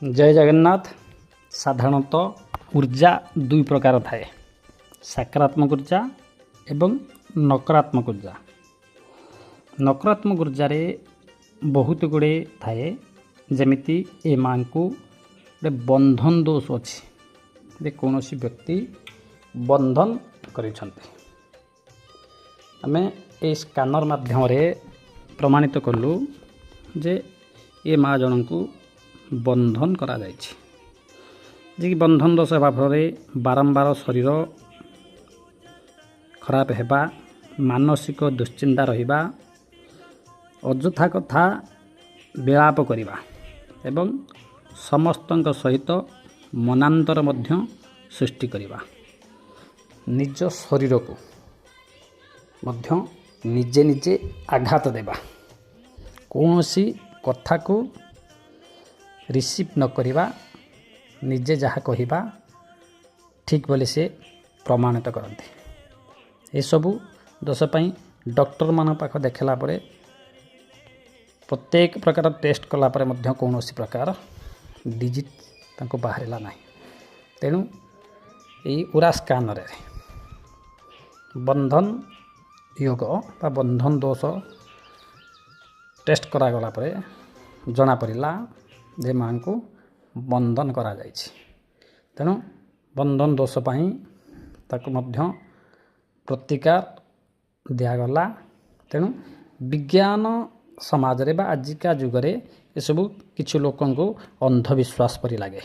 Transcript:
जय जगन्नाथ। साधारणतः ऊर्जा दुई प्रकार थाए, सकारात्मक ऊर्जा एवं नकारात्मक ऊर्जा। नकारात्मक ऊर्जा रे बहुत गुड़े थाए, जमिति ए माँ को बंधन दोष अच्छी, कौन व्यक्ति बंधन करिछन्ते। आमे ए स्कानर माध्यम प्रमाणित कलु जे ए माँ जन को बंधन करा जायछि, जे कि बंधन दोष हेबा फल बारंबार शरीर खराब हेबा, मानसिक दुश्चिंता रहिबा, अଯଥା कथा विलाप करिबा एवं समस्तଙ୍କ सहित मनांतर मध्य सृष्टि करिबा, निज शरीर को मध्य निजे निजे आघात देबा, कौनसी कथा को रिसीव न करिबा, निजे जहाँ कहिबा ठीक बोली से प्रमाणित करते। ये सबू दोष पई डॉक्टर मान पाख देखला परे प्रत्येक प्रकार टेस्ट कला परे मध्य कौनसी प्रकार डिजिट तांको बाहरिला नाही। तेणु यही उरा स्कानर बंधन योग बा बंधन दोष टेस्ट करागला परे जना पड़िला जे माँ को बंधन करा जायछि। तेणु बंधन दोष पाई ताको मध्य प्रतिकार दिगला। तेणु विज्ञान समाज रे बा आजिका जुगरे ये सब किछु लोकन को अंधविश्वास परि लागे।